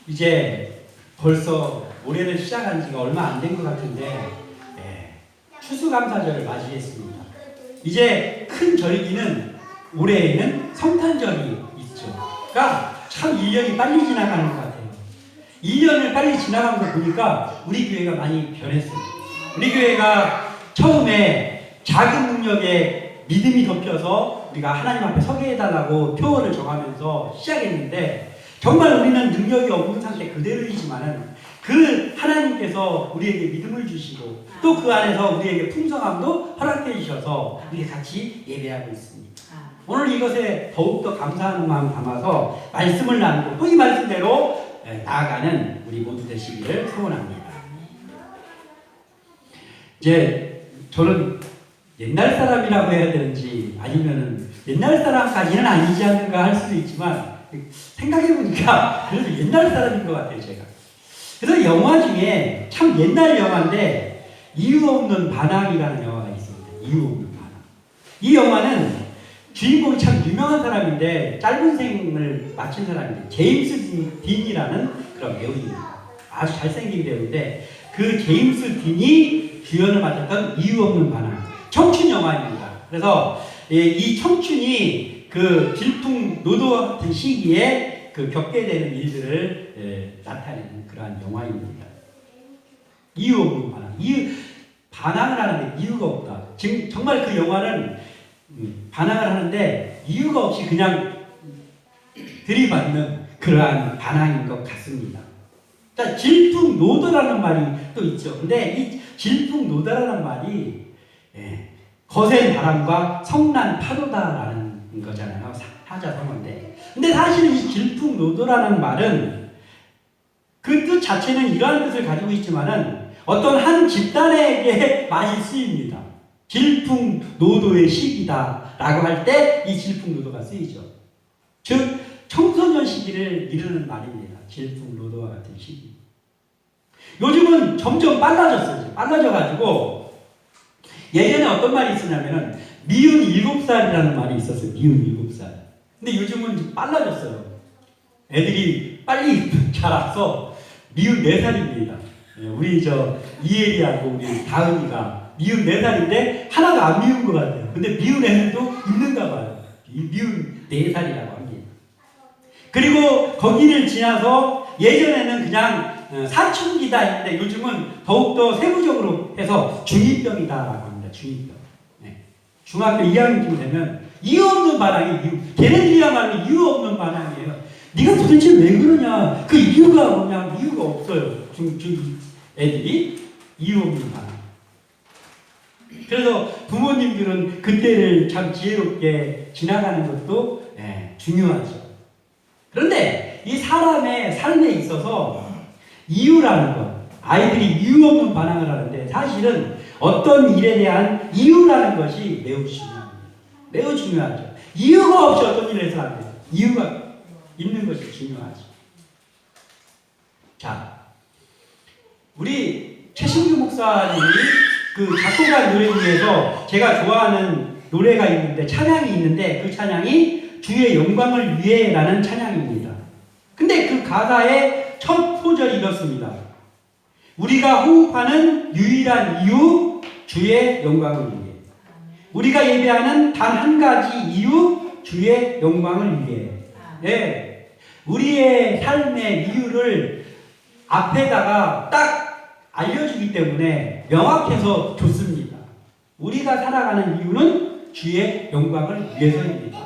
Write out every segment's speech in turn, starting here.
이제 벌써 올해는 시작한 지가 얼마 안 된 것 같은데 추수감사절을 맞이했습니다. 이제 큰 절기는 올해에는 성탄절이 있죠. 그러니까 참 1년이 빨리 지나가는 것 같아요. 1년을 빨리 지나간 거 보니까 우리 교회가 많이 변했어요. 우리 교회가 처음에 작은 능력에 믿음이 덮여서 우리가 하나님 앞에 서게 해달라고 표어를 정하면서 시작했는데 정말 우리는 능력이 없는 상태 그대로이지만은 그 하나님께서 우리에게 믿음을 주시고 또 그 안에서 우리에게 풍성함도 허락해 주셔서 우리 같이 예배하고 있습니다. 오늘 이것에 더욱더 감사하는 마음 담아서 말씀을 나누고 또 이 말씀대로 나아가는 우리 모두 되시기를 소원합니다. 이제 저는 옛날 사람이라고 해야 되는지 아니면은 옛날 사람까지는 아니지 않는가 할 수도 있지만 생각해보니까 그래도 옛날 사람인 것 같아요, 제가. 그래서 영화 중에 참 옛날 영화인데 이유 없는 반항이라는 영화가 있습니다. 이유 없는 반항. 이 영화는 주인공이 참 유명한 사람인데 짧은 생을 마친 사람인데 제임스 딘이라는 그런 배우입니다. 아주 잘생긴 배우인데 그 제임스 딘이 주연을 맡았던 이유 없는 반항. 청춘 영화입니다. 그래서 이 청춘이 그 질풍노도 같은 시기에 그 겪게 되는 일들을 나타내는 그러한 영화입니다. 이유 없는 반항. 반항을 하는데 이유가 없다. 지금 정말 그 영화는 반항을 하는데 이유가 없이 그냥 들이받는 그러한 반항인 것 같습니다. 자, 질풍노도라는 말이 또 있죠. 근데 이 질풍노도라는 말이 거센 바람과 성난 파도다라는 거잖아요. 사자성어인데. 근데 사실은 이 질풍노도라는 말은 그 뜻 자체는 이러한 뜻을 가지고 있지만은 어떤 한 집단에게 많이 쓰입니다. 질풍노도의 시기다 라고 할 때 이 질풍노도가 쓰이죠. 즉 청소년 시기를 이르는 말입니다. 질풍노도와 같은 시기. 요즘은 점점 빨라졌어요. 빨라져가지고 예전에 어떤 말이 있었냐면은 미운 7살이라는 말이 있었어요. 미운 7살. 근데 요즘은 좀 빨라졌어요. 애들이 빨리 자라서 미운 4살입니다. 우리 이혜리하고 우리 다은이가 미운 4살인데 하나가 안 미운 것 같아요. 근데 미운 애들도 있는가 봐요. 미운 4살이라고 합니다. 그리고 거기를 지나서 예전에는 그냥 사춘기다 했는데 요즘은 더욱더 세부적으로 해서 중2병이다라고 합니다. 중2병. 중학교 2학년쯤 되면 이유 없는 반항이 걔네들이야말로 이유 없는 반항이에요. 네가 도대체 왜 그러냐? 그 이유가 뭐냐? 이유가 없어요. 중 애들이 이유 없는 반항. 그래서 부모님들은 그때를 참 지혜롭게 지나가는 것도 중요하죠. 그런데 이 사람의 삶에 있어서 이유라는 것, 아이들이 이유 없는 반항을 하는데 사실은 어떤 일에 대한 이유라는 것이 매우 중요합니다. 매우 중요하죠. 이유가 없이 어떤 일을 해서 안 돼요. 이유가 있는 것이 중요하죠. 자, 우리 최신규 목사님이 그 작곡한 노래 중에서 제가 좋아하는 노래가 있는데 찬양이 있는데 그 찬양이 주의 영광을 위해라는 찬양입니다. 근데 그 가사의 첫 포절이 이렇습니다. 우리가 호흡하는 유일한 이유 주의 영광을 위해. 우리가 예배하는 단 한 가지 이유 주의 영광을 위해. 네. 우리의 삶의 이유를 앞에다가 딱 알려주기 때문에 명확해서 좋습니다. 우리가 살아가는 이유는 주의 영광을 위해서입니다.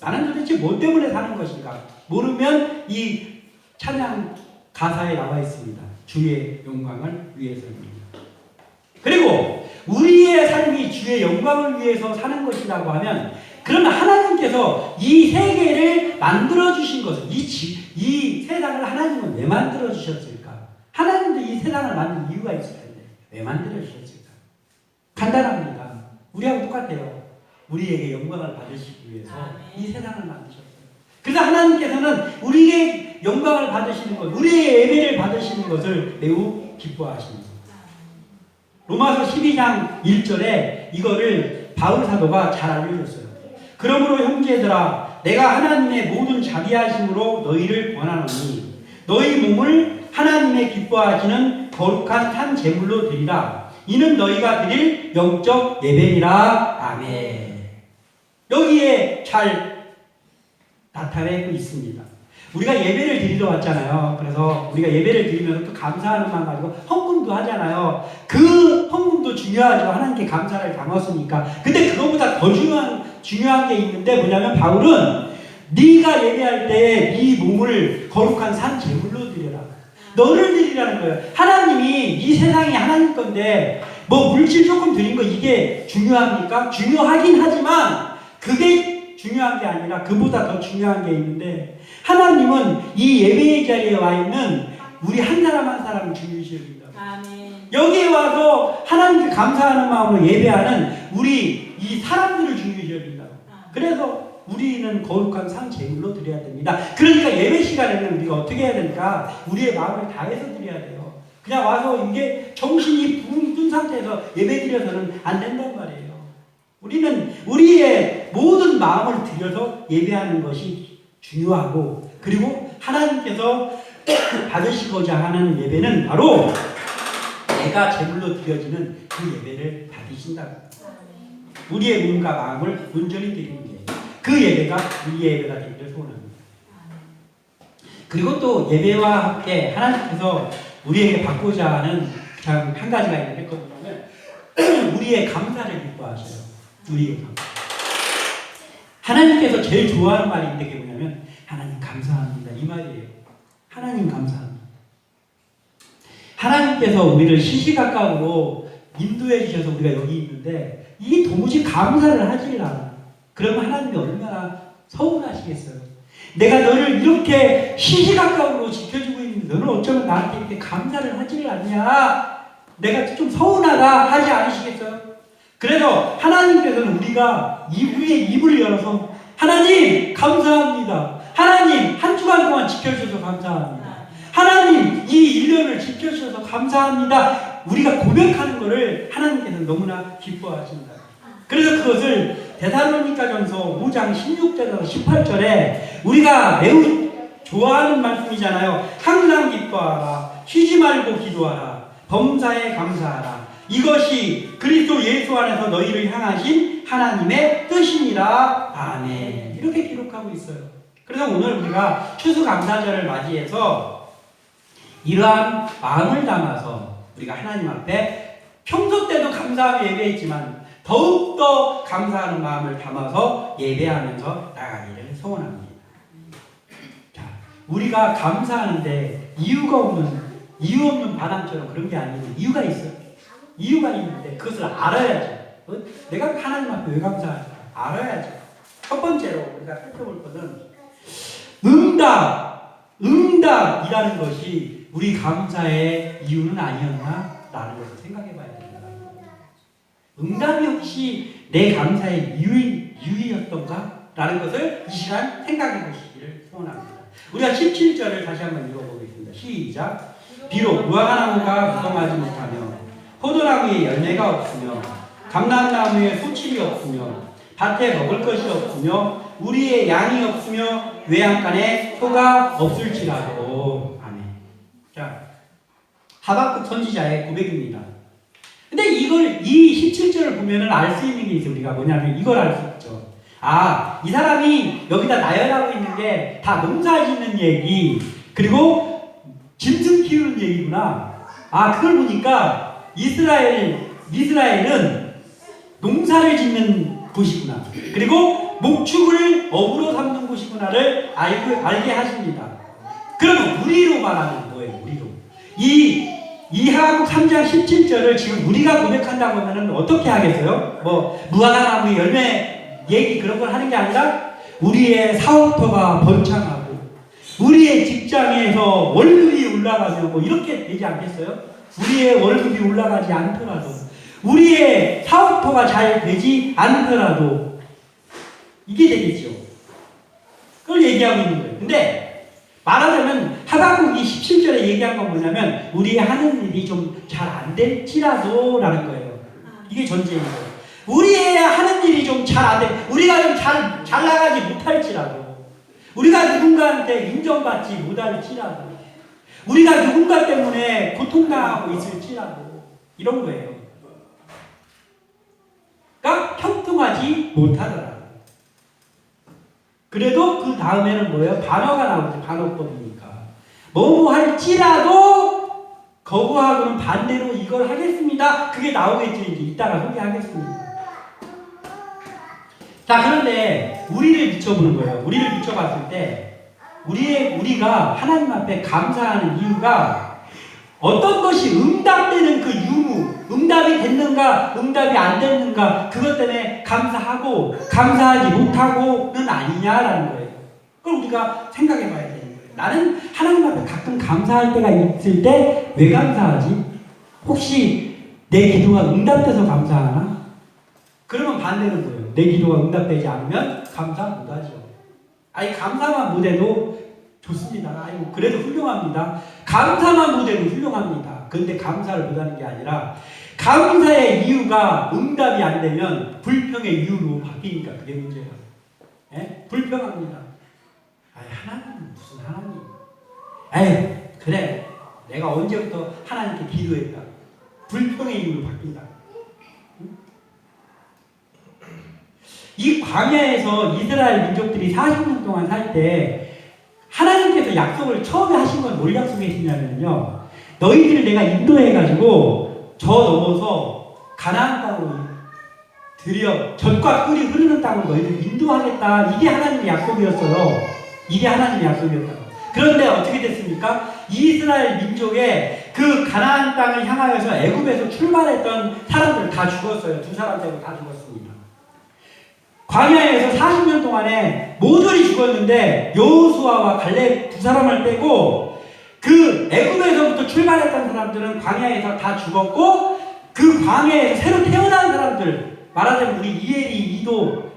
나는 도대체 뭐 때문에 사는 것인가? 모르면 이 찬양 가사에 나와 있습니다. 주의 영광을 위해서입니다. 그리고 우리의 삶이 주의 영광을 위해서 사는 것이라고 하면 그러면 하나님께서 이 세계를 만들어주신 것은 이 세상을 하나님은 왜 만들어주셨을까? 하나님도 이 세상을 만든 이유가 있을 텐데 왜 만들어주셨을까? 간단합니다. 우리하고 똑같아요. 우리에게 영광을 받으시기 위해서 이 세상을 만드셨어요. 그래서 하나님께서는 우리의 영광을 받으시는 것, 우리의 예배를 받으시는 것을 매우 기뻐하십니다. 로마서 12장 1절에 이거를 바울 사도가 잘 알려줬어요. 그러므로 형제들아 내가 하나님의 모든 자비하심으로 너희를 권하노니 너희 몸을 하나님의 기뻐하시는 거룩한 산 제물로 드리라. 이는 너희가 드릴 영적 예배니라. 아멘. 여기에 잘 나타내고 있습니다. 우리가 예배를 드리러 왔잖아요. 그래서 우리가 예배를 드리면서 또 감사하는 마음 가지고 헌금도 하잖아요. 그 헌금도 중요하죠. 하나님께 감사를 담았으니까. 근데 그것보다 더 중요한 게 있는데 뭐냐면 바울은 네가 예배할 때 네 몸을 거룩한 산 제물로 드려라. 너를 드리라는 거예요. 하나님이 이 세상이 하나님 건데 뭐 물질 조금 드린 거 이게 중요합니까? 중요하긴 하지만 그게 중요한 게 아니라 그보다 더 중요한 게 있는데 하나님은 이 예배의 자리에 와 있는 우리 한 사람 한 사람을 중요시 여긴다. 여기에 와서 하나님께 감사하는 마음으로 예배하는 우리 이 사람들을 중요시 여긴다. 그래서 우리는 거룩한 산 제물로 드려야 됩니다. 그러니까 예배 시간에는 우리가 어떻게 해야 되니까 우리의 마음을 다해서 드려야 돼요. 그냥 와서 이게 정신이 붕 뜬 상태에서 예배 드려서는 안 된단 말이에요. 우리는 우리의 모든 마음을 들여서 예배하는 것이 중요하고 그리고 하나님께서 받으시고자 하는 예배는 바로 내가 제물로 드려지는 그 예배를 받으신다고. 우리의 몸과 마음을 온전히 드리는 게 그 예배가 우리의 예배가 되기를 소원합니다. 그리고 또 예배와 함께 하나님께서 우리에게 받고자 하는 참 한 가지가 있는데 그건 뭐냐면 우리의 감사를 기뻐하셔요. 우리의 감사. 하나님께서 제일 좋아하는 말이 있는 게 뭐냐면 하나님 감사합니다. 이 말이에요. 하나님 감사합니다. 하나님께서 우리를 시시각각으로 인도해 주셔서 우리가 여기 있는데 이 도무지 감사를 하질 않아. 그러면 하나님이 얼마나 서운하시겠어요. 내가 너를 이렇게 시시각각으로 지켜주고 있는데 너는 어쩌면 나한테 이렇게 감사를 하지를 않냐. 내가 좀 서운하다 하지 않으시겠어요? 그래서 하나님께서는 우리가 우리의 입을 열어서 하나님 감사합니다. 하나님 한 주간 동안 지켜주셔서 감사합니다. 하나님 이 1년을 지켜주셔서 감사합니다. 우리가 고백하는 것을 하나님께서는 너무나 기뻐하신다. 그래서 그것을 데살로니가전서 5장 16절에서 18절에 우리가 매우 좋아하는 말씀이잖아요. 항상 기뻐하라. 쉬지 말고 기도하라. 범사에 감사하라. 이것이 그리스도 예수 안에서 너희를 향하신 하나님의 뜻이니라. 아멘. 이렇게 기록하고 있어요. 그래서 오늘 우리가 추수감사절을 맞이해서 이러한 마음을 담아서 우리가 하나님 앞에 평소 때도 감사하며 예배했지만 더욱더 감사하는 마음을 담아서 예배하면서 나가기를 소원합니다. 자, 우리가 감사하는데 이유 없는 반항처럼 그런 게 아니고 이유가 있어요. 이유가 있는데 그것을 알아야죠. 내가 하나님 앞에 왜 감사할까? 알아야죠. 첫 번째로 우리가 살펴볼 것은 응답이라는 것이 우리 감사의 이유는 아니었나? 라는 것을 생각해 봐야 됩니다. 응답이 혹시 내 감사의 이유였던가? 라는 것을 이 시간 생각해 보시기를 소원합니다. 우리가 17절을 다시 한번 읽어보겠습니다. 시작. 비록 무화과나무가 무성하지 못하며 포도나무에 열매가 없으며 감람나무에 소출이 없으며 밭에 먹을 것이 없으며 우리의 양이 없으며 외양간에 소가 없을지라도. 아멘. 자, 하박국 선지자의 고백입니다. 근데 이 17절을 보면은 알 수 있는 게 있어요. 우리가 뭐냐면 이걸 알 수 있죠. 아, 이 사람이 여기다 나열하고 있는 게 다 농사 짓는 얘기, 그리고 짐승 키우는 얘기구나. 아, 그걸 보니까 이스라엘은 농사를 짓는 곳이구나. 그리고 목축을 업으로 삼는 곳이구나를 알게 하십니다. 그러면 우리로 말하면 뭐예요? 우리로. 이 하박국 3장 17절을 지금 우리가 고백한다고 하면 어떻게 하겠어요? 뭐 무화과나무 열매 얘기 그런 걸 하는 게 아니라 우리의 사업터가 번창하고 우리의 직장에서 월급이 올라가면 뭐 이렇게 되지 않겠어요? 우리의 월급이 올라가지 않더라도 우리의 사업터가 잘 되지 않더라도 이게 되겠죠. 그걸 얘기하고 있는 거예요. 근데 말하자면 하박국이 17절에 얘기한 건 뭐냐면 우리의 하는 일이 좀 잘 안 될지라도 라는 거예요. 이게 전제인 거예요. 우리의 하는 일이 좀 잘 안 돼, 우리가 좀 잘 나가지 못할지라도, 우리가 누군가한테 인정받지 못할지라도, 우리가 누군가 때문에 고통당하고 있을지라도 이런 거예요. 그러니까 형통하지 못하더라. 그래도 그 다음에는 뭐예요? 반어가 나오죠. 반어법이니까. 뭐뭐 할지라도 거부하고는 반대로 이걸 하겠습니다. 그게 나오겠죠. 이제 이따가 소개하겠습니다. 자, 그런데 우리를 비춰보는 거예요. 우리를 비춰봤을 때 우리가 하나님 앞에 감사하는 이유가 어떤 것이 응답되는 그 유무, 응답이 됐는가, 응답이 안 됐는가, 그것 때문에 감사하고 감사하지 못하고는 아니냐라는 거예요. 그걸 우리가 생각해 봐야 되는 거예요. 나는 하나님 앞에 가끔 감사할 때가 있을 때 왜 감사하지? 혹시 내 기도가 응답돼서 감사하나? 그러면 반대는 뭐예요? 내 기도가 응답되지 않으면 감사 못하죠. 아니, 감사만 못해도 좋습니다. 아이고, 그래도 훌륭합니다. 감사만 못해도 훌륭합니다. 그런데 감사를 못하는 게 아니라 감사의 이유가 응답이 안 되면 불평의 이유로 바뀌니까 그게 문제예요. 예? 불평합니다. 아이, 하나님은 무슨 하나님? 에이, 그래. 내가 언제부터 하나님께 기도했다. 불평의 이유로 바뀐다. 이 광야에서 이스라엘 민족들이 40년 동안 살 때 하나님께서 약속을 처음에 하신 건 뭘 약속하시냐면요. 너희들을 내가 인도해가지고 저 넘어서 가나안 땅으로 들여 젖과 꿀이 흐르는 땅으로 너희들 인도하겠다. 이게 하나님의 약속이었어요. 이게 하나님의 약속이었다. 그런데 어떻게 됐습니까? 이스라엘 민족의 그 가나안 땅을 향하여서 애굽에서 출발했던 사람들 다 죽었어요. 두 사람 빼고 다 죽었습니다. 광야에서 40년 동안에 모조리 죽었는데 여호수아와 갈렙 두 사람을 빼고 그 애굽에서부터 출발했던 사람들은 광야에서 다 죽었고 그 광야에서 새로 태어난 사람들 말하자면 우리 이엘이, 이도,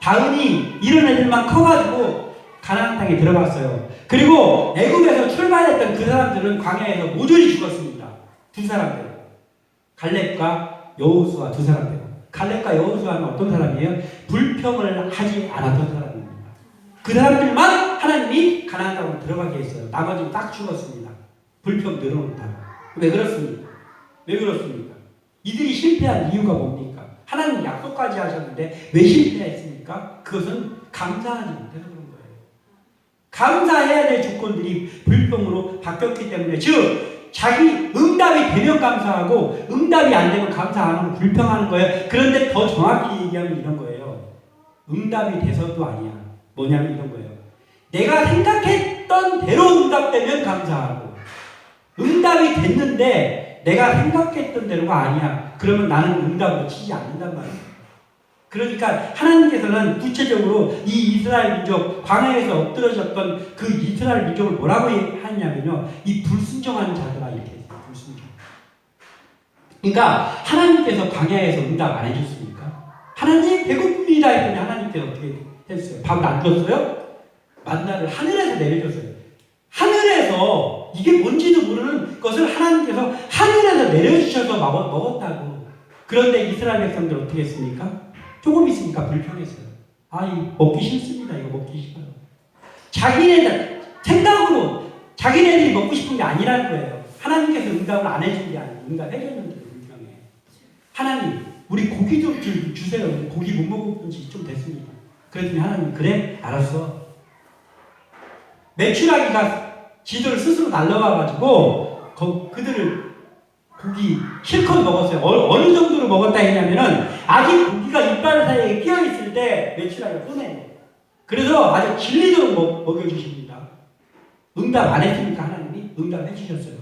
다은이 이런 애들만 커가지고 가나안 땅에 들어갔어요. 그리고 애굽에서 출발했던 그 사람들은 광야에서 모조리 죽었습니다. 두 사람들 갈렙과 여호수아 두 사람들. 갈렙과 여호수아는 어떤 사람이에요? 불평을 하지 않았던 사람입니다. 그 사람들만 하나님이 가나안 땅으로 들어가게 했어요. 나머지는 딱 죽었습니다. 불평 늘어놓다가. 왜 그렇습니까? 왜 그렇습니까? 이들이 실패한 이유가 뭡니까? 하나님 약속까지 하셨는데 왜 실패했습니까? 그것은 감사하지 못해서 그런 거예요. 감사해야 될 조건들이 불평으로 바뀌었기 때문에 즉 자기 응답이 되면 감사하고 응답이 안 되면 감사 안 하고 불평하는 거예요. 그런데 더 정확히 얘기하면 이런 거예요. 응답이 돼서도 아니야. 뭐냐면 이런 거예요. 내가 생각했던 대로 응답되면 감사하고 응답이 됐는데 내가 생각했던 대로가 아니야. 그러면 나는 응답으로 치지 않는단 말이에요. 그러니까 하나님께서는 구체적으로 이 이스라엘 민족 광야에서 엎드러졌던 그 이스라엘 민족을 뭐라고 하냐면요, 이 불순종하는 자들아 이렇게 했어요. 불순종. 그러니까 하나님께서 광야에서 응답 안 해줬습니까? 하나님 배고픕니다 했더니 하나님께서 어떻게 했어요? 밥을 안 줬어요? 만나를 하늘에서 내려줬어요. 하늘에서 이게 뭔지도 모르는 것을 하나님께서 하늘에서 내려주셔서 먹었다고. 그런데 이스라엘 백성들 어떻게 했습니까? 조금 있으니까 불평했어요. 아이, 먹기 싫습니다. 이거 먹기 싫어요. 자기네들 생각으로 자기네들이 먹고 싶은 게 아니라는 거예요. 하나님께서 응답을 안 해준 게 아니에요. 응답해줬는데 불평해. 하나님, 우리 고기 좀 주세요. 고기 못 먹은 지 좀 됐습니다. 그랬더니 하나님, 그래? 알았어. 메추라기가 지들 스스로 날라와가지고 그들을 고기 실컷 먹었어요. 어느 정도로 먹었다 했냐면은 아직 고기가 이빨 사이에 끼어있을 때 메추라기가 꺼내요. 그래서 아주 질리도록 먹여주십니다. 응답 안 했으니까 하나님이 응답해 주셨어요.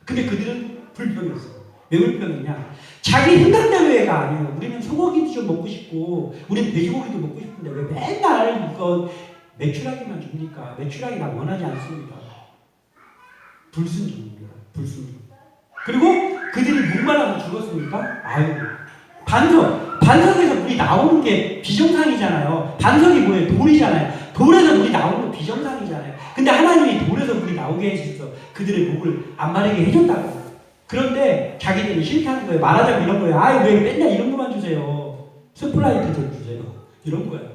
근데 그들은 불평했어요. 왜 불평했냐? 자기 생각대로가 아니에요. 우리는 소고기도 좀 먹고 싶고 우리는 돼지고기도 먹고 싶은데 왜 맨날 이거 메추라기만 줍니까? 메추라기 나 원하지 않습니다. 불순종입니다. 불순종. 그리고 그들이 목말라서 죽었습니까? 아유, 반석에서 물이 나오는 게 비정상이잖아요. 반석이 뭐예요? 돌이잖아요. 돌에서 물이 나오는 거 비정상이잖아요. 근데 하나님이 돌에서 물이 나오게 해주셔서 그들의 목을 안 마르게 해줬다고. 그런데 자기들이 싫다는 거예요. 말하자면 이런 거예요. 아이, 왜 맨날 이런 것만 주세요. 스프라이트 좀 주세요. 이런 거예요.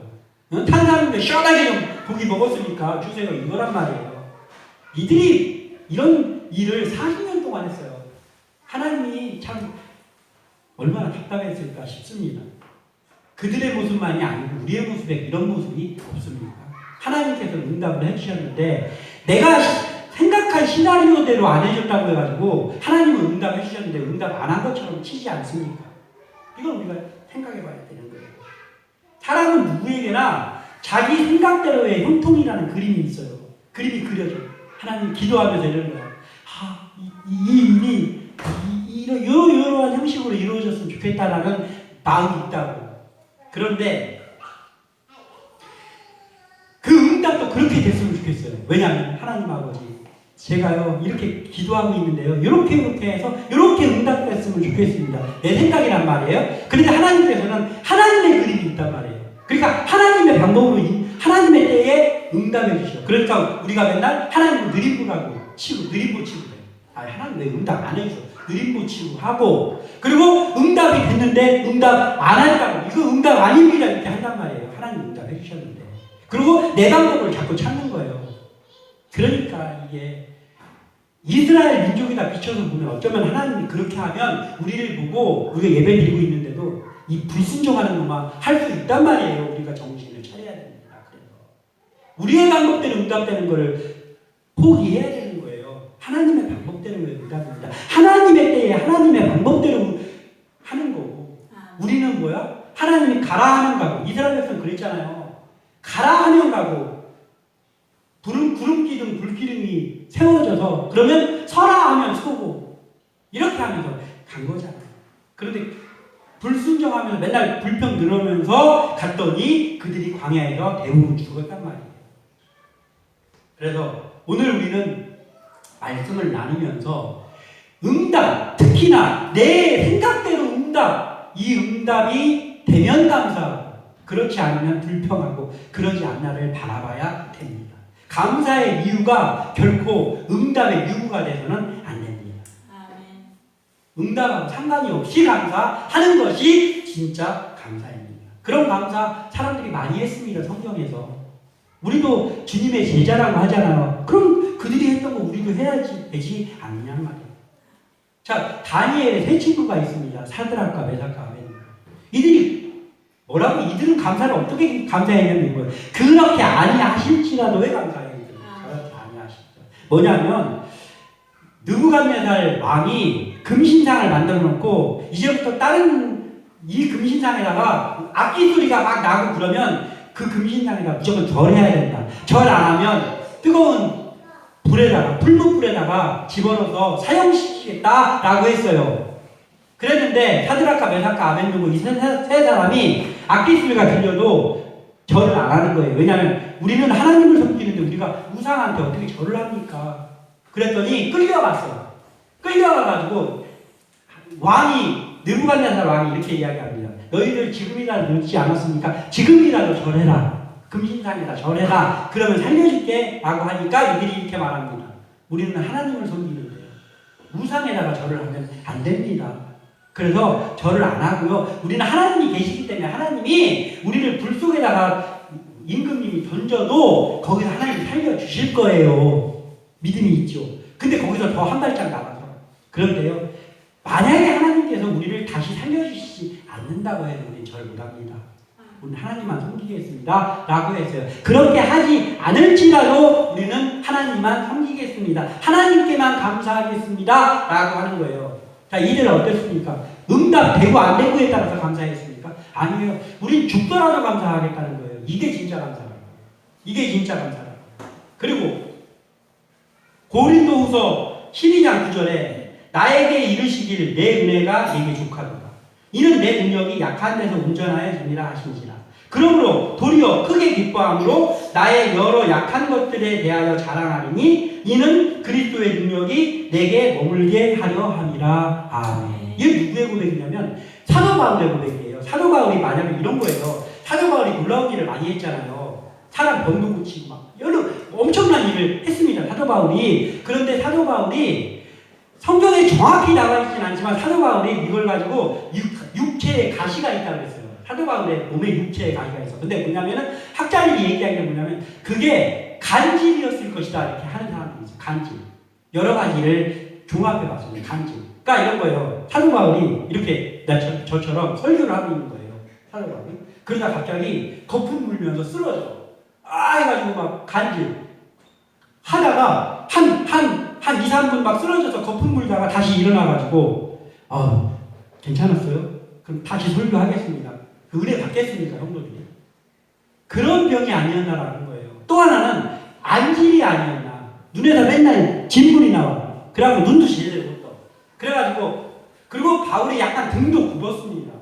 탄산음료 시원하게 좀 고기 먹었으니까 주세요. 이거란 말이에요. 이들이 이런 일을 40년 동안 했어요. 하나님이 참 얼마나 답답했을까 싶습니다. 그들의 모습만이 아니고 우리의 모습에 이런 모습이 없습니까? 하나님께서 응답을 해주셨는데 내가 생각한 시나리오대로 안 해줬다고 해가지고 하나님은 응답해 주셨는데 응답 안 한 것처럼 치지 않습니까? 이건 우리가 생각해 봐야 되는 거예요. 사람은 누구에게나 자기 생각대로의 형통이라는 그림이 있어요. 그림이 그려져. 하나님 기도하면서 이런 거야. 이 일이 이러한 형식으로 이루어졌으면 좋겠다라는 마음이 있다고. 그런데 그 응답도 그렇게 됐으면 좋겠어요. 왜냐하면 하나님 아버지 제가요 이렇게 기도하고 있는데요 이렇게 해서 이렇게 응답됐으면 좋겠습니다. 내 생각이란 말이에요. 그런데 하나님께서는 하나님의 그림이 있단 말이에요. 그러니까 하나님의 방법으로 하나님의 때에 응답해 주셔. 그러니까 우리가 맨날 하나님을 느림보라고 치고 느림보 치고 그래요. 하나님 왜 응답 안 해줘? 느림보 치고 하고 그리고 응답이 됐는데 응답 안 한다고 이거 응답 아닙니다 이렇게 한단 말이에요. 하나님 응답해 주셨는데 그리고 내 방법을 자꾸 찾는 거예요. 그러니까 이게 이스라엘 민족이나 비춰서 보면 어쩌면 하나님이 그렇게 하면 우리를 보고 우리가 예배 드리고 있는데도 이 불순종하는 것만 할 수 있단 말이에요. 우리가 정신을 차려야 됩니다. 그래서 우리의 방법대로 응답되는 것을 포기해야 되는 거예요. 하나님의 방법대로 응답입니다. 하나님의 때에 하나님의 방법대로 하는 거고 우리는 뭐야? 하나님이 가라 하면 가고 이스라엘 백성 그랬잖아요. 가라 하면 가고 구름기둥 불기둥이 세워져서 그러면 서라 하면 서고 이렇게 하면서 간 거잖아요. 그런데 불순종하면서 맨날 불평 늘으면서 갔더니 그들이 광야에서 대부분 죽었단 말이에요. 그래서 오늘 우리는 말씀을 나누면서 응답, 특히나 내 생각대로 응답, 이 응답이 되면 감사하고 그렇지 않으면 불평하고 그러지 않나를 바라봐야 됩니다. 감사의 이유가 결코 응답의 유무가 돼서는 안 됩니다. 아멘. 응답하고 상관이 없이 감사하는 것이 진짜 감사입니다. 그런 감사 사람들이 많이 했습니다. 성경에서. 우리도 주님의 제자라고 하잖아요. 그럼 그들이 했던 거 우리도 해야지 되지 않느냐 말이에요. 자, 다니엘의 세 친구가 있습니다. 사드락과 메삭과 아벤느고. 이들이 뭐라고? 이들은 감사를 어떻게 감사했냐면 이거예요. 그렇게 아니하실지라도 왜 감사해요? 그렇게 아니하실지라도. 뭐냐면 느부갓네살 왕이 금신상을 만들어 놓고 이제부터 다른 이 금신상에다가 악기 소리가 막 나고 그러면 그 금신상에다 무조건 절해야 된다. 절 안 하면 뜨거운 불에다가 풀무불에다가 집어넣어서 사형시키겠다라고 했어요. 그랬는데 사드락과 메삭과 아벤느고 이 세 사람이 악기 소리가 들려도 절을 안 하는 거예요. 왜냐하면 우리는 하나님을 섬기는데 우리가 우상한테 어떻게 절을 합니까? 그랬더니 끌려갔어요. 끌려가가지고 왕이 느부갓네살 왕이 이렇게 이야기합니다. 너희들 지금이라도 늦지 않았습니까? 지금이라도 절해라. 금신상에다 절해라. 그러면 살려줄게 라고 하니까 이들이 이렇게 말합니다. 우리는 하나님을 섬기는데 우상에다가 절을 하면 안 됩니다. 그래서 절을 안 하고요. 우리는 하나님이 계시기 때문에 하나님이 우리를 불 속에다가 임금님이 던져도 거기서 하나님이 살려주실 거예요. 믿음이 있죠. 근데 거기서 더 한 발짝 나가서 그런데요. 만약에 하나님께서 우리를 다시 살려주시지 않는다고 해도 우리는 절 못합니다. 우리는 하나님만 섬기겠습니다 라고 했어요. 그렇게 하지 않을지라도 우리는 하나님만 섬기겠습니다. 하나님께만 감사하겠습니다 라고 하는 거예요. 자, 이들은 어땠습니까? 응답 되고 안 되고에 따라서 감사했습니까? 아니에요. 우린 죽더라도 감사하겠다는 거예요. 이게 진짜 감사라고. 이게 진짜 감사라고. 그리고 고린도후서 12장 9절에 나에게 이르시길 내 은혜가 내게 족하도다. 이는 내 능력이 약한 데서 운전하여 주니라 하신지라. 그러므로 도리어 크게 기뻐함으로 나의 여러 약한 것들에 대하여 자랑하리니 이는 그리스도의 능력이 내게 머물게 하려 함이라. 아멘. 이게 누구의 고백이냐면 사도 바울의 고백이에요. 사도 바울이 만약에 이런 거예요. 사도 바울이 놀라운 일을 많이 했잖아요. 사람 병도 고치고 막 여러 엄청난 일을 했습니다. 사도 바울이. 그런데 사도 바울이 성경에 정확히 나와 있진 않지만 사도 바울이 이걸 가지고 육체에 가시가 있다고 했어요. 사도 바울의 몸에 육체에 가시가 있어. 근데 뭐냐면은 학자들이 얘기하는 게 뭐냐면 그게 간질이었을 것이다 이렇게 하는 사람들이 있어요. 간질. 여러 가지를 종합해 봤습니다. 간증. 그러니까 이런 거예요. 사도 바울이 이렇게 저처럼 설교를 하고 있는 거예요. 사도 바울이. 그러다 갑자기 거품 물면서 쓰러져. 해가지고 막 간증. 하다가 한 2, 3분 막 쓰러져서 거품 물다가 다시 일어나가지고 괜찮았어요? 그럼 다시 설교하겠습니다. 그 은혜 받겠습니까, 형도들이? 그런 병이 아니었나라는 거예요. 또 하나는 안질이 아니었나. 눈에서 맨날 진물이 나와. 그래갖고 눈도 제대로 못 떠. 그래가지고 그리고 바울이 약간 등도 굽었습니다.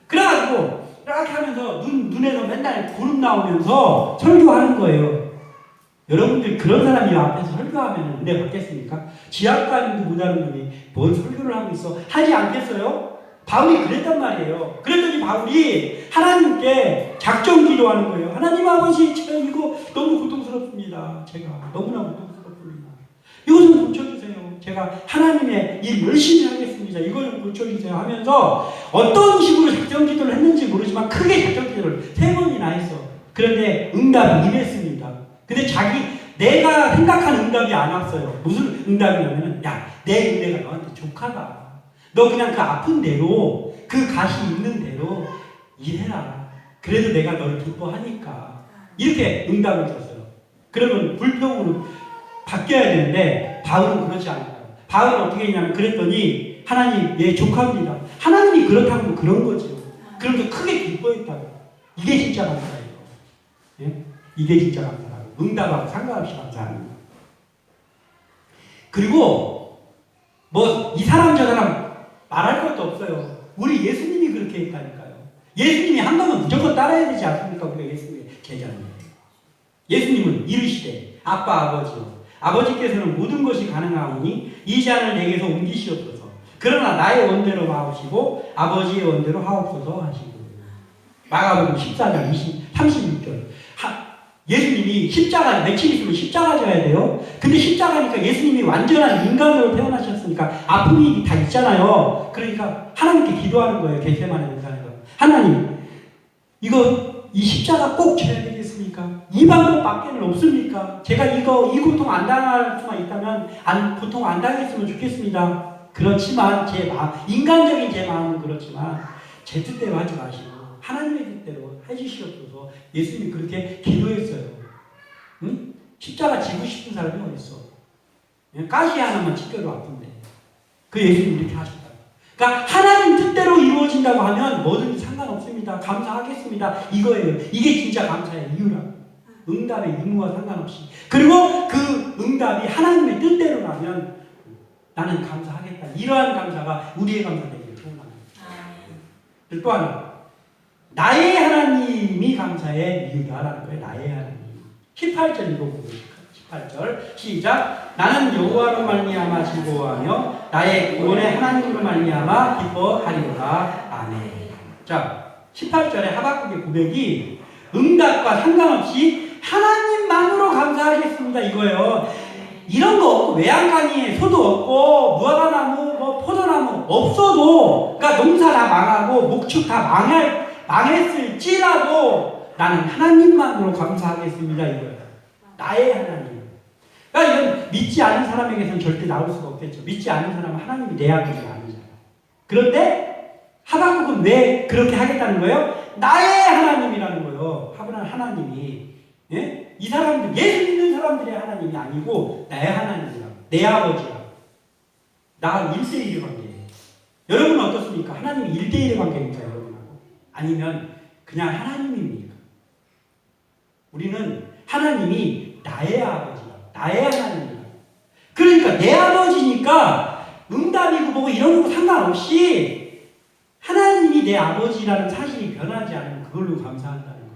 그래가지고 이렇게 하면서 눈에서 맨날 구름 나오면서 설교하는 거예요. 여러분들 그런 사람이 앞에서 설교하면 은혜 받겠습니까? 지하과님도 못하는 놈이 뭔 설교를 하고 있어? 하지 않겠어요? 바울이 그랬단 말이에요. 그랬더니 바울이 하나님께 작정 기도하는 거예요. 하나님 아버지, 제가 이거 너무 고통스럽습니다. 제가 너무나 고통스럽습니다. 이거 좀 고쳐주세요. 제가 하나님의 일 열심히 하겠습니다. 이거 좀 고쳐주세요 하면서 어떤 식으로 작정 기도를 했는지 모르지만 크게 작정 기도를 3번이나 했어. 그런데 응답이 임했습니다. 근데 내가 생각한 응답이 안 왔어요. 무슨 응답이냐면은, 야, 내 은혜가 너한테 족하다. 너 그냥 그 아픈 대로, 그 가시 있는 대로 일해라. 그래도 내가 너를 기뻐하니까. 이렇게 응답을 줬어요. 그러면 불평으로 바뀌어야 되는데, 바울은 그렇지 않아요. 바울은 어떻게 했냐면, 그랬더니, 하나님, 예, 족합니다. 하나님이 그렇다고 그런 거죠. 그러면서 크게 기뻐했다고. 이게 진짜 감사예요. 예? 이게 진짜 감사예요. 응답하고 상관없이 감사합니다. 그리고 뭐 이 사람 저 사람 말할 것도 없어요. 우리 예수님이 그렇게 했다니까요. 예수님이 한 거면 무조건 따라야 되지 않습니까? 우리가 예수님의 제자입니다. 예수님은 이르시되 아빠 아버지요 아버지께서는 모든 것이 가능하오니 이 잔을 내게서 옮기시옵소서. 그러나 나의 원대로 마옵시고 아버지의 원대로 하옵소서 하시고. 마가복음 14장 36절. 예수님이 십자가, 며칠 있으면 십자가 져야 돼요. 근데 십자가니까 예수님이 완전한 인간으로 태어나셨으니까 아픔이 다 있잖아요. 그러니까 하나님께 기도하는 거예요. 겟세마네 동산에서. 하나님, 이 십자가 꼭 져야 되겠습니까? 이 방법밖에는 없습니까? 제가 이 고통 안 당할 수만 있다면 고통 안 당했으면 좋겠습니다. 그렇지만 인간적인 제 마음은 그렇지만 제 뜻대로 하지 마시고 하나님의 뜻대로 해주시옵소서. 예수님이 그렇게 기도했어요. 응? 십자가 지고 싶은 사람이 어디 있어? 가시 하나만 찢겨도 아픈데. 그 예수님이 이렇게 하셨다. 그러니까 하나님 뜻대로 이루어진다고 하면 뭐든지 상관없습니다. 감사하겠습니다. 이거예요. 이게 진짜 감사의 이유라고. 응답의 의무와 상관없이. 그리고 그 응답이 하나님의 뜻대로라면 나는 감사하겠다. 이러한 감사가 우리의 감사 되기를 소원합니다. 또 하나. 나의 하나님이 감사의 이유다라는 거예요. 나의 하나님. 18절 읽어보겠습니다. 18절 시작. 나는 여호와로 말미암아 즐거워하며 나의 구원의 하나님으로 말미암아 기뻐하리로다. 아멘. 자, 18절의 하박국의 고백이 응답과 상관없이 하나님만으로 감사하겠습니다 이거예요. 이런 거 없고 외양간이에 소도 없고 무화과나무 포도나무 없어도 그러니까 농사 다 망하고 목축 다 망했을지라도 나는 하나님만으로 감사하겠습니다 이거예요. 나의 하나님. 그러니까 이건 믿지 않은 사람에게서는 절대 나올 수가 없겠죠. 믿지 않은 사람은 하나님이 내 아버지가 아니잖아요. 그런데 하박국은 왜 그렇게 하겠다는 거예요? 나의 하나님이라는 거예요. 하나님이. 예? 이 사람들, 예수 믿는 사람들의 하나님이 아니고 나의 하나님이라고. 내 아버지라고. 나랑 1대1의 관계예요. 여러분은 어떻습니까? 하나님이 1대1의 관계입니까? 여러분하고? 아니면 그냥 하나님입니까? 우리는 하나님이 나의 아버지라고. 나의 하나님이라고. 그러니까 내 아버지니까 응답이고 뭐고 이런 거 상관없이 하나님이 내 아버지라는 사실이 변하지 않으면 그걸로 감사한다는 거예요.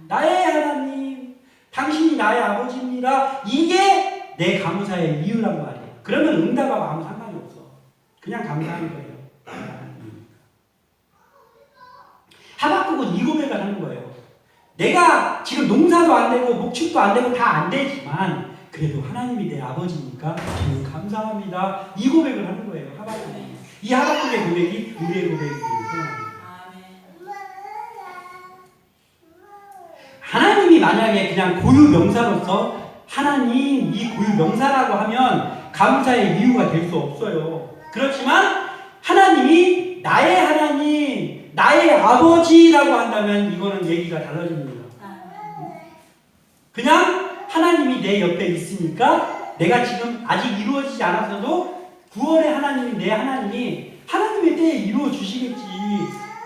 나의 하나님, 당신이 나의 아버지입니다. 이게 내 감사의 이유란 말이에요. 그러면 응답하고 아무 상관이 없어. 그냥 감사하는 거예요. 하박국은 이 고백을 하는 거예요. 내가 지금 농사도 안 되고 목축도 안 되고 다 안 되지만 그래도 하나님이 내 아버지니까 저는 감사합니다. 이 고백을 하는 거예요. 하박국이. 이 하박국의 고백이 우리의 고백이기를 소원합니다. 하나님이 만약에 그냥 고유 명사로서 하나님 이 고유 명사라고 하면 감사의 이유가 될 수 없어요. 그렇지만 하나님이 나의 하나님, 나의 아버지라고 한다면 이거는 얘기가 달라집니다. 그냥 하나님이 내 옆에 있으니까 내가 지금 아직 이루어지지 않았어도 구원의 하나님이 내 하나님이 하나님의 때에 이루어 주시겠지.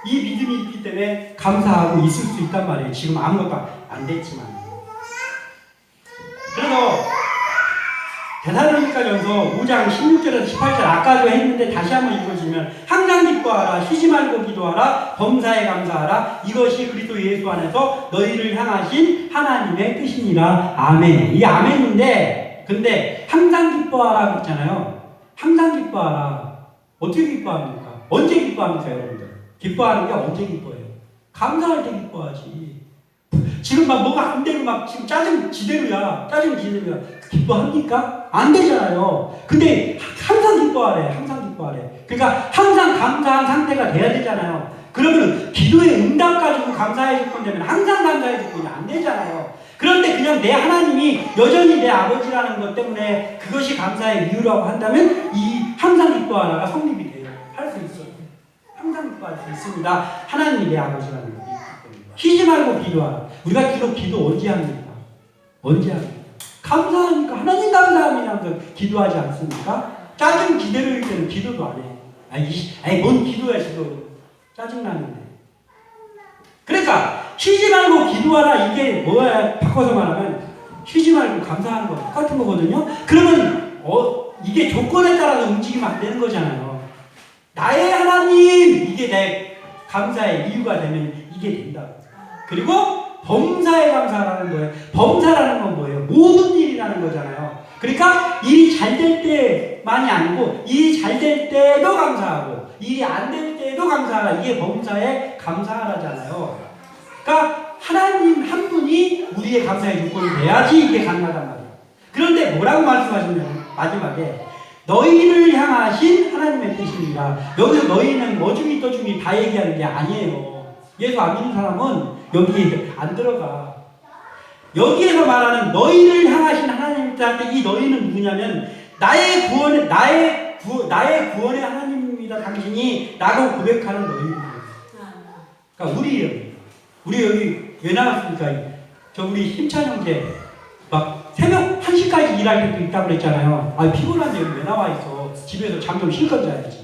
이 믿음이 있기 때문에 감사하고 있을 수 있단 말이에요. 지금 아무것도 안 됐지만. 그래서 데살로니가전서 5장 16절에서 18절 아까도 했는데 다시 한번 읽어주면 항상 기뻐하라, 쉬지 말고 기도하라, 범사에 감사하라, 이것이 그리스도 예수 안에서 너희를 향하신 하나님의 뜻이니라. 아멘. 이 아멘인데 근데 항상 기뻐하라 그랬잖아요. 항상 기뻐하라. 어떻게 기뻐합니까? 언제 기뻐합니까 여러분들? 기뻐하는 게 언제 기뻐해요? 감사할 때 기뻐하지. 지금 막 뭐가 안 되고 막 지금 짜증 지대로야. 기뻐합니까? 안 되잖아요. 근데 항상 기뻐하래. 항상 기뻐하래. 그러니까 항상 감사한 상태가 돼야 되잖아요. 그러면 기도의 응답 가지고 감사해 줄 건데면 항상 감사해 줄 건데 안 되잖아요. 그런데 그냥 내 하나님이 여전히 내 아버지라는 것 때문에 그것이 감사의 이유라고 한다면 이 항상 기뻐하라가 성립이 돼요. 할 수 있어요. 항상 기뻐할 수 있습니다. 하나님이 내 아버지라는 것. 쉬지 말고 기도하라. 우리가 기도 언제 합니까? 언제 합니까? 감사하니까 하나님 감사합니다. 기도하지 않습니까? 짜증 기대로일 때는 기도도 안 해. 뭔 기도야 기도. 짜증나는데. 그러니까 쉬지 말고 기도하라 이게 뭐야? 바꿔서 말하면 쉬지 말고 감사하는 거 똑같은 거거든요. 그러면 이게 조건에 따라서 움직이면 안 되는 거잖아요. 나의 하나님 이게 내 감사의 이유가 되면 이게 된다. 그리고 범사에 감사하라는 거예요. 범사라는 건 뭐예요? 모든 일이라는 거잖아요. 그러니까 일이 잘 될 때만이 아니고 일이 잘 될 때도 감사하고 일이 안 될 때도 감사하라. 이게 범사에 감사하라잖아요. 그러니까 하나님 한 분이 우리의 감사의 조건이 돼야지 이게 가능하단 말이에요. 그런데 뭐라고 말씀하시냐면 마지막에 너희를 향하신 하나님의 뜻입니다. 여기서 너희는 어중이 떠중이 다 얘기하는 게 아니에요. 예수 안 믿는 사람은 여기에 안 들어가. 여기에서 말하는 너희를 향하신 하나님의 뜻, 이 너희는 누구냐면 나의 구원의 하나님입니다. 당신이 라고 고백하는 너희입니다. 그러니까 우리 여기 왜 나왔습니까? 우리 힘찬 형제 막 새벽 1시까지 일할 때도 있다고 그랬잖아요. 피곤한데 여기 왜 나와 있어? 집에서 잠 좀 실컷 자야지.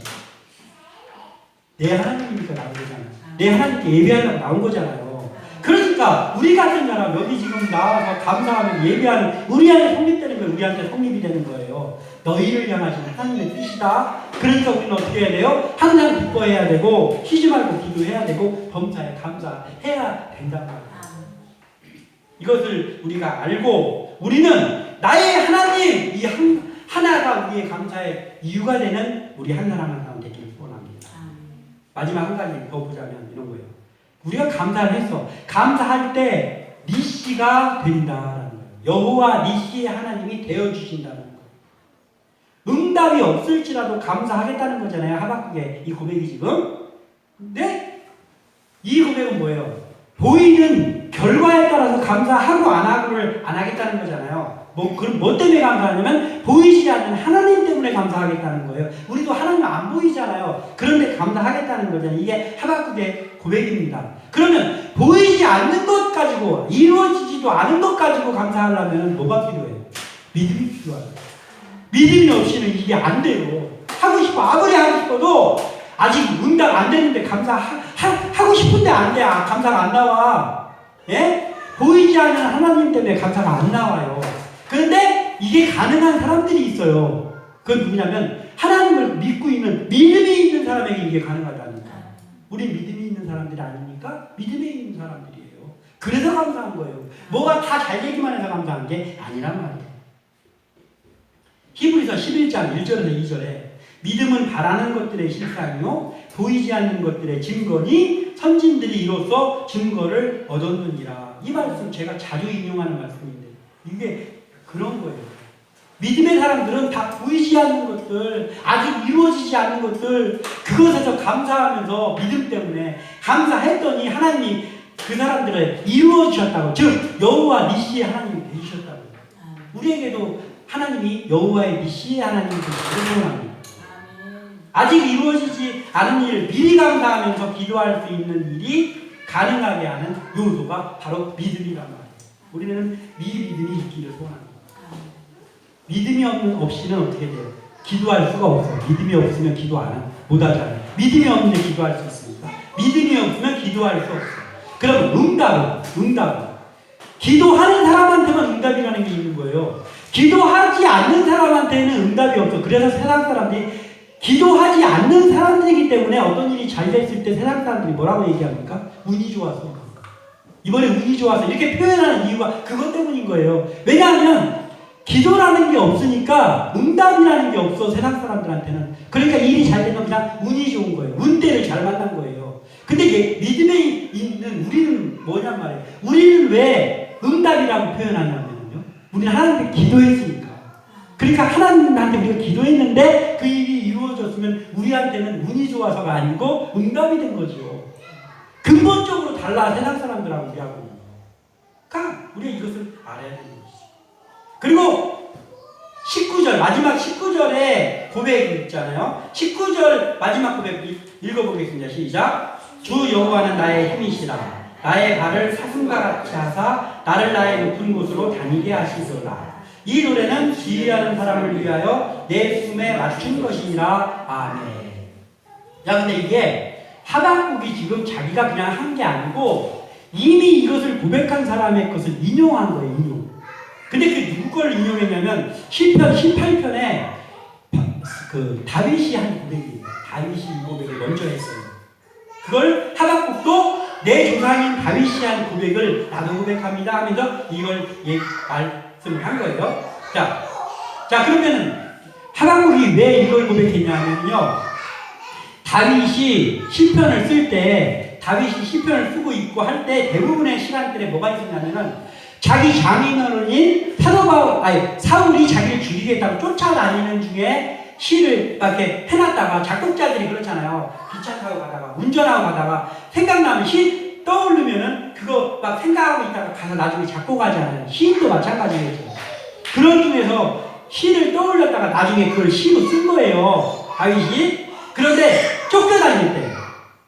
내 하나님이니까 나온 거잖아요. 내 하나님께 예배하려고 나온 거잖아요. 그러니까 우리 같은 사람 여기 지금 나와서 감사하면 예배하는 우리 안에 성립되는 거예요. 우리한테 성립이 되는 거예요. 너희를 향하신 하나님의 뜻이다. 그러니까 우리는 어떻게 해야 돼요? 항상 기뻐해야 되고 쉬지 말고 기도해야 되고 범사에 감사해야 된단 말이에요. 이것을 우리가 알고 우리는 나의 하나님 이 하나가 우리의 감사의 이유가 되는 우리 한 사람 한 사람 되기를 소원합니다. 마지막 한 가지 더 보자면 이런 거예요. 우리가 감사를 했어. 감사할 때 니시가 된다라는 거예요. 여호와 니시의 하나님이 되어주신다는 거예요. 응답이 없을지라도 감사하겠다는 거잖아요. 하박국의 이 고백이 지금. 근데 이 고백은 뭐예요? 보이는 결과에 따라서 감사하고 안 하고를 안 하겠다는 거잖아요. 그럼 뭐 때문에 감사하냐면 보이지 않는 하나님 때문에 감사하겠다는 거예요. 우리도 하나님 안 보이잖아요. 그런데 감사하겠다는 거잖아요. 이게 하박국의 고백입니다. 그러면 보이지 않는 것 가지고 이루어지지도 않은 것 가지고 감사하려면 뭐가 필요해요? 믿음이 필요해요. 믿음이 없이는 이게 안 돼요. 하고 싶어. 아무리 하고 싶어도 아직 응답 안 되는데 하고 싶은데 안 돼. 감사가 안 나와. 예? 보이지 않는 하나님 때문에 감사가 안 나와요. 그런데 이게 가능한 사람들이 있어요. 그건 누구냐면 하나님을 믿고 있는 믿음이 있는 사람에게 이게 가능하다니까. 우리 믿음이 있는 사람들이 아닙니까? 믿음이 있는 사람들이에요. 그래서 감사한 거예요. 뭐가 다 잘 되기만 해서 감사한 게 아니란 말이에요. 히브리서 11장 1절에서 2절에 믿음은 바라는 것들의 실상이요 보이지 않는 것들의 증거니 선진들이 이로써 증거를 얻었느니라. 이 말씀 제가 자주 인용하는 말씀인데 이게 그런 거예요. 믿음의 사람들은 다 보이지 않는 것들, 아직 이루어지지 않는 것들, 그것에서 감사하면서 믿음 때문에 감사했더니 하나님이 그 사람들을 이루어 주셨다고. 즉 여호와 니시의 하나님이 되주셨다고. 우리에게도 하나님이 여호와의 니시의 하나님 되시기를 소원합니다. 아직 이루어지지 않은 일을 미리 감사하면서 기도할 수 있는 일이 가능하게 하는 요소가 바로 믿음이란 말이에요. 우리는 믿음이 있기를 소원합니다. 믿음이 없이는 어떻게 돼요? 기도할 수가 없어요. 믿음이 없으면 기도 못 하잖아요. 믿음이 없는데 기도할 수 있습니까? 믿음이 없으면 기도할 수 없어요. 그럼 응답은 기도하는 사람한테만 응답이라는 게 있는 거예요. 기도하지 않는 사람한테는 응답이 없어. 그래서 세상 사람들이 기도하지 않는 사람들이기 때문에 어떤 일이 잘 됐을 때 세상 사람들이 뭐라고 얘기합니까? 운이 좋아서. 이번에 운이 좋아서 이렇게 표현하는 이유가 그것 때문인 거예요. 왜냐하면 기도라는 게 없으니까 응답이라는 게 없어, 세상 사람들한테는. 그러니까 일이 잘 되면 그냥 운이 좋은 거예요. 운대를 잘 만난 거예요. 근데 이게 믿음에 있는 우리는 뭐냔 말이에요. 우리는 왜 응답이라고 표현하냐면요. 우리는 하나님께 기도했으니까. 그러니까 하나님한테 우리가 기도했는데 그 일이 이루어졌으면 우리한테는 운이 좋아서가 아니고 응답이 된 거죠. 근본적으로 달라, 세상 사람들하고 우리하고. 그러니까 우리가 이것을 알아야 되는 것이죠. 그리고 19절, 마지막 19절에 고백이 있잖아요. 19절 마지막 고백 읽어보겠습니다. 시작. 주 여호와는 나의 힘이시라. 나의 발을 사슴과 같이 하사 나를 나의 높은 곳으로 다니게 하시소라. 이 노래는 지휘하는 사람을 위하여 내 숨에 맞춘 것이니라. 아멘. 야, 근데 이게 하박국이 지금 자기가 그냥 한 게 아니고 이미 이것을 고백한 사람의 것을 인용한 거예요. 인용. 근데 그 누구 걸 인용했냐면 시편 18편에 그 다윗이 한 고백이에요. 다윗이 이 고백을 먼저 했어요. 그걸 하박국도 내 조상인 다윗이 한 고백을 나도 고백합니다 하면서 이걸 말씀을 한 거예요. 자 그러면은 하박국이 왜 이걸 고백했냐면요. 다윗이 시편을 쓸 때, 다윗이 시편을 쓰고 있고 할 때 대부분의 시간들에 뭐가 있었냐면은 자기 장인어른인 사울이 자기를 죽이겠다고 쫓아다니는 중에 시를 이렇게 해놨다가, 작곡자들이 그렇잖아요. 기차 타고 가다가 운전하고 가다가 생각나면 시 떠오르면은 그거 막 생각하고 있다가 가서 나중에 작곡하잖아요. 시인도 마찬가지겠죠. 그런 중에서 시를 떠올렸다가 나중에 그걸 시로 쓴 거예요. 다윗이. 그런데 쫓겨다닐 때,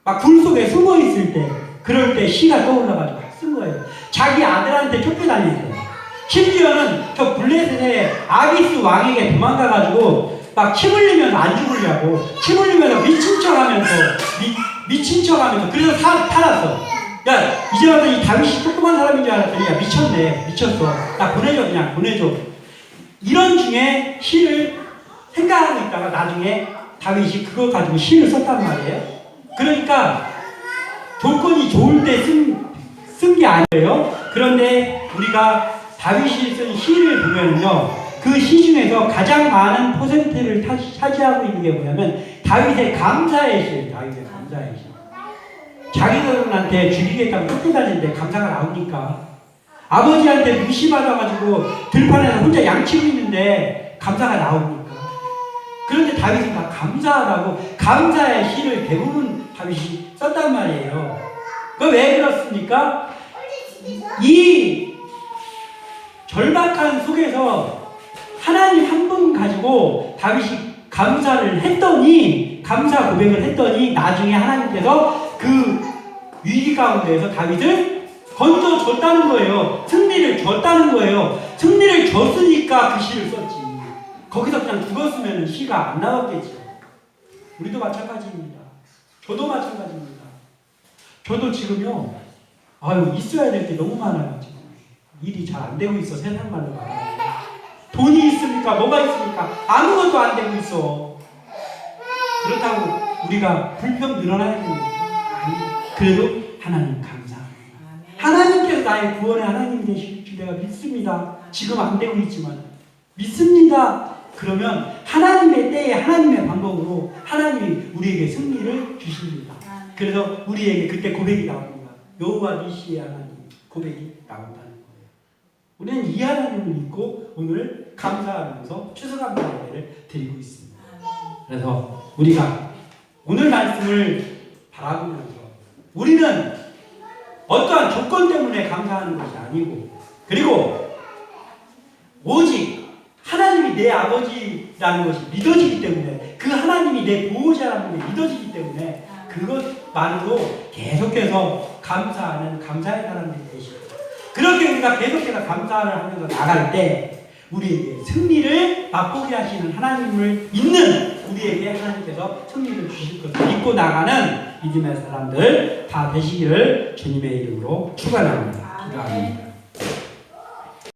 막 불 속에 숨어 있을 때, 그럴 때 시가 떠올라가지고 쓴 거예요. 자기 아들한테 쫓겨다닐 때. 심지어는 저 블레셋의 아기스 왕에게 도망가가지고 막 침 흘리면서 안 죽으려고 침 흘리면서 미친 척하면서 그래서 살았어. 야, 이제 와서 이 다윗이 조그만 사람인 줄 알았더니 야, 미쳤어. 나 보내줘. 이런 중에 시를 생각하고 있다가 나중에 다윗이 그거 가지고 시를 썼단 말이에요. 그러니까 조건이 좋을 때 쓴 게 아니에요. 그런데 우리가 다윗이 쓴 시를 보면요, 그 시 중에서 가장 많은 퍼센트를 차지하고 있는 게 뭐냐면 다윗의 감사의 시예요. 다윗의 감사의 시. 자기들한테 죽이겠다고 쫓겨다니는데 감사가 나오니까, 아버지한테 무시받아가지고 들판에서 혼자 양치고 있는데 감사가 나오니까. 그런데 다윗은 다 감사하다고 감사의 시를 대부분 다윗이 썼단 말이에요. 그 왜 그렇습니까? 이 절박한 속에서 하나님 한 분 가지고 다윗이 감사를 했더니, 감사 고백을 했더니 나중에 하나님께서 그 위기 가운데에서 다윗을 건져줬다는 거예요. 승리를 줬다는 거예요. 승리를 줬으니까 그 시를 썼지. 거기서 그냥 죽었으면 시가 안 나왔겠죠. 우리도 마찬가지입니다. 저도 마찬가지입니다. 저도 지금요, 있어야 될 게 너무 많아요. 지금 일이 잘 안 되고 있어. 세상 말로 말하면 돈이 있습니까? 뭐가 있습니까? 아무것도 안 되고 있어. 그렇다고 우리가 불평 늘어나야 됩니까? 아니, 그래도 하나님 감사합니다. 하나님께서 나의 구원의 하나님 되실 줄 내가 믿습니다. 지금 안 되고 있지만 믿습니다. 그러면 하나님의 때에 하나님의 방법으로 하나님이 우리에게 승리를 주십니다. 그래서 우리에게 그때 고백이 나옵니다. 여호와 니시의 하나님 고백이 나온다는 거예요. 우리는 이 하나님을 믿고 오늘 감사하면서 추수감사 예배를 드리고 있습니다. 그래서 우리가 오늘 말씀을 바라보면서 우리는 어떠한 조건 때문에 감사하는 것이 아니고, 그리고 오직 하나님이 내 아버지라는 것이 믿어지기 때문에, 그 하나님이 내 보호자라는 게 믿어지기 때문에 그것만으로 계속해서 감사하는 감사의 사람들이 되시고, 그렇게 우리가 계속해서 감사를 하면서 나갈 때 우리에게 승리를 맛보게 하시는 하나님을 믿는 우리에게 하나님께서 승리를 주실 것을 믿고 나가는 믿음의 사람들 다 되시기를 주님의 이름으로 축원합니다. 기도합니다.